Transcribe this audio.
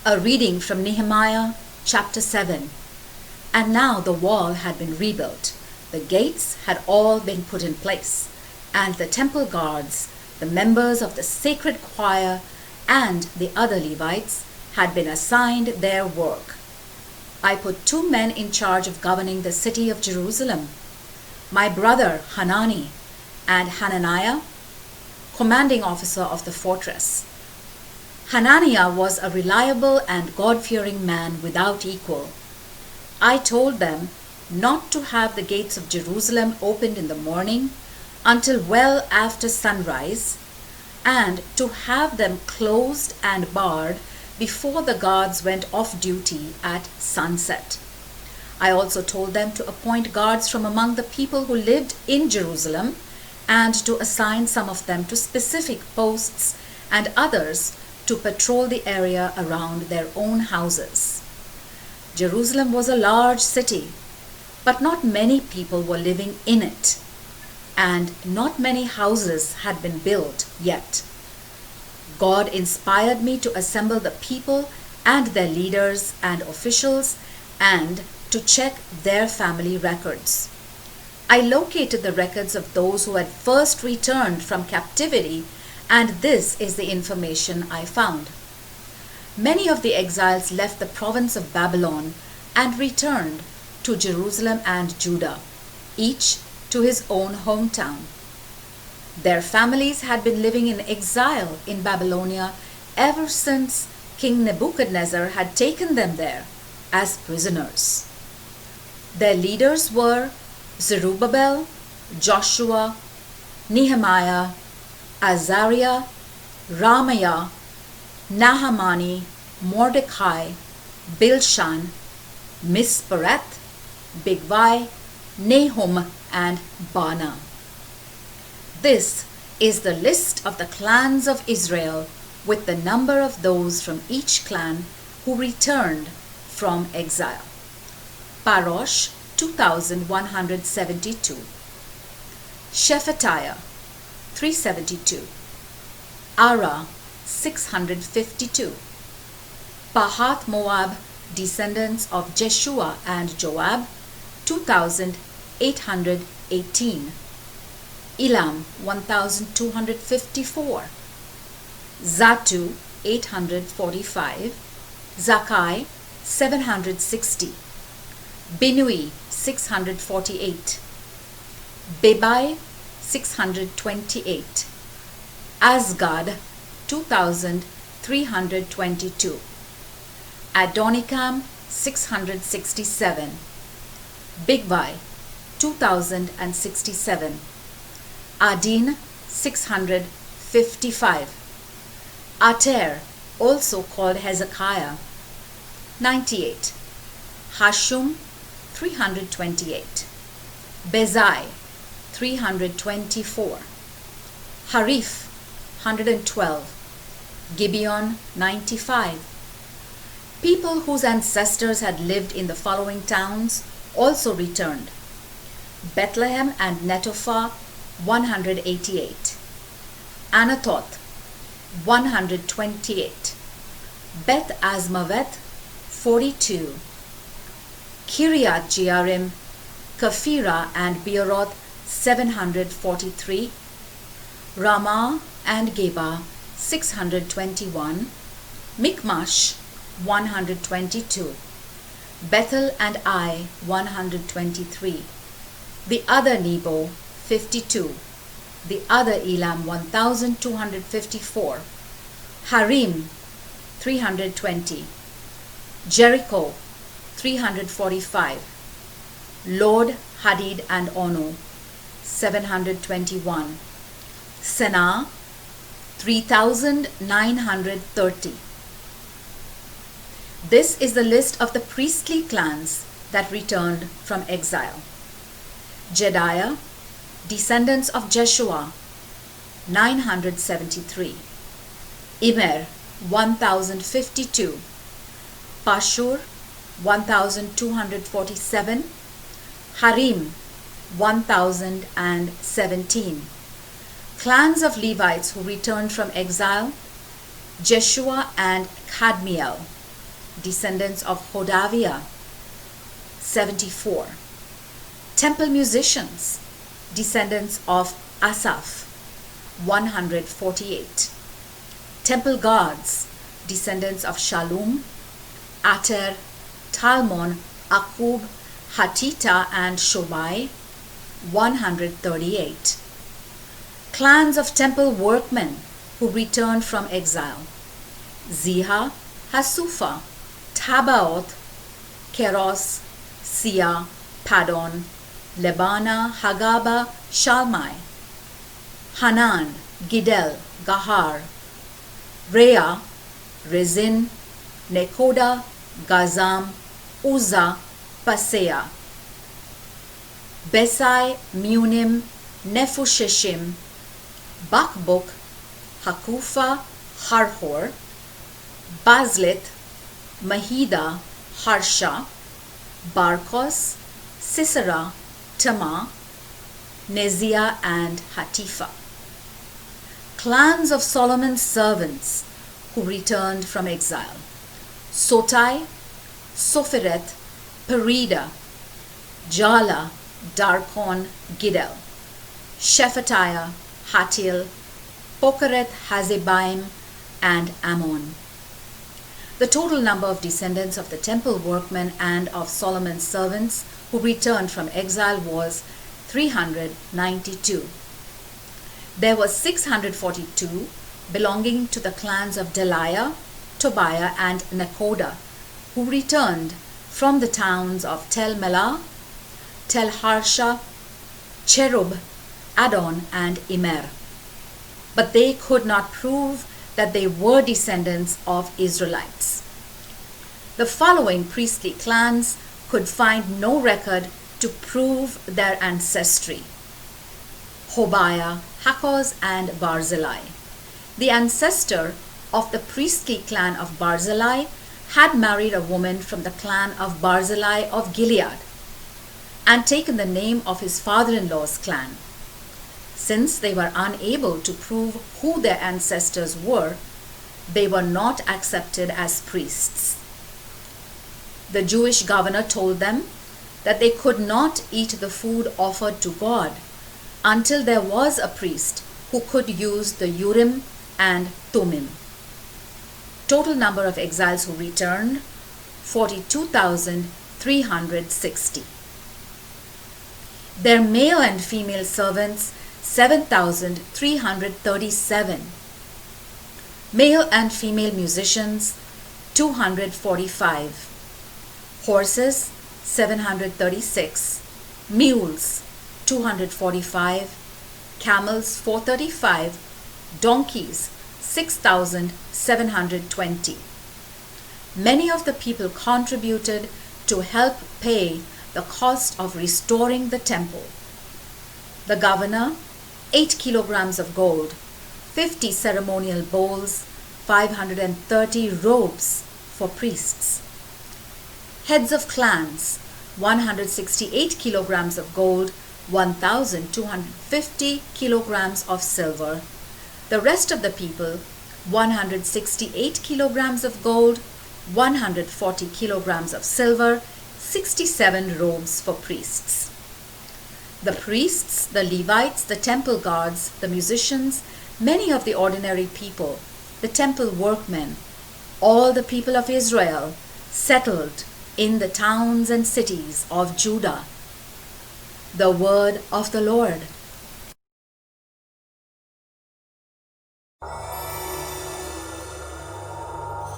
A reading from Nehemiah chapter 7. And now the wall had been rebuilt, the gates had all been put in place, and the temple guards, the members of the sacred choir, and the other Levites had been assigned their work. I put 2 men in charge of governing the city of Jerusalem, my brother Hanani and Hananiah, commanding officer of the fortress. Hananiah was a reliable and God-fearing man without equal. I told them not to have the gates of Jerusalem opened in the morning until well after sunrise, and to have them closed and barred before the guards went off duty at sunset. I also told them to appoint guards from among the people who lived in Jerusalem and to assign some of them to specific posts and others to patrol the area around their own houses. Jerusalem was a large city, but not many people were living in it, and not many houses had been built yet. God inspired me to assemble the people and their leaders and officials and to check their family records. I located the records of those who had first returned from captivity, and this is the information I found. Many of the exiles left the province of Babylon and returned to Jerusalem and Judah, each to his own hometown. Their families had been living in exile in Babylonia ever since King Nebuchadnezzar had taken them there as prisoners. Their leaders were Zerubbabel, Joshua, Nehemiah, Azariah, Ramaiah, Nahamani, Mordecai, Bilshan, Mispereth, Bigvai, Nahum, and Bana. This is the list of the clans of Israel with the number of those from each clan who returned from exile. Parosh 2172, Shephatiah 372, Ara 652, Pahath Moab, descendants of Jeshua and Joab 2818, Elam 1254, Zatu 845, Zakai 760, Binui 648, Bebai 628, Asgad 2322, Adonikam 667, Bigvai 2067, Adin 655, Ater, also called Hezekiah 98, Hashum 328, Bezai 324, Harif 112, Gibeon 95. People whose ancestors had lived in the following towns also returned: Bethlehem and Netophah 188, Anathoth 128, Beth Azmaveth 42, Kiriath Jearim, Kephirah and Beeroth 743, Ramah and Geba 621, Michmash 122, Bethel and Ai 123, the other Nebo 52, the other Elam 1254, Harim 320, Jericho 345, Lod, Hadid and Ono 721, Senah 3930. This is the list of the priestly clans that returned from exile. Jediah, descendants of Jeshua 973, Immer 1052, Pashur 1247, Harim 1017. Clans of Levites who returned from exile: Jeshua and Kadmiel, descendants of Hodaviah, 74. Temple musicians, descendants of Asaph, 148. Temple guards, descendants of Shallum, Ater, Talmon, Akub, Hatita, and Shobai, 138. Clans of temple workmen who returned from exile: Ziha, Hasufa, Tabaoth, Keros, Sia, Padon, Lebana, Hagaba, Shalmai, Hanan, Gidel, Gahar, Rea, Rezin, Nekoda, Gazam, Uzzah, Pasea, Besai, Munim, Nephusheshim, Bakbuk, Hakufa, Harhor, Bazlith, Mahida, Harsha, Barkos, Sisera, Tamar, Neziah, and Hatifa. Clans of Solomon's servants who returned from exile: Sotai, Sopheret, Perida, Jala, Darkon, Gidel, Shephatiah, Hatil, Pokeret, Hazebaim, and Ammon. The total number of descendants of the temple workmen and of Solomon's servants who returned from exile was 392. There were 642 belonging to the clans of Deliah, Tobiah, and Nekoda, who returned from the towns of Tel Melah, Tel Harsha, Cherub, Adon, and Immer. But they could not prove that they were descendants of Israelites. The following priestly clans could find no record to prove their ancestry: Hobiah, Hakkoz, and Barzillai. The ancestor of the priestly clan of Barzillai had married a woman from the clan of Barzillai of Gilead and taken the name of his father-in-law's clan. Since they were unable to prove who their ancestors were, they were not accepted as priests. The Jewish governor told them that they could not eat the food offered to God until there was a priest who could use the Urim and Thummim. Total number of exiles who returned: 42,360. Their male and female servants: 7,337. Male and female musicians: 245. Horses: 736. Mules: 245. Camels: 435. Donkeys: 6,720. Many of the people contributed to help pay the cost of restoring the temple. The governor: 8 kilograms of gold, 50 ceremonial bowls, 530 robes for priests. Heads of clans: 168 kilograms of gold, 1,250 kilograms of silver. The rest of the people: 168 kilograms of gold, 140 kilograms of silver, 67 robes for priests. The priests, the Levites, the temple guards, the musicians, many of the ordinary people, the temple workmen, all the people of Israel settled in the towns and cities of Judah. The word of the Lord.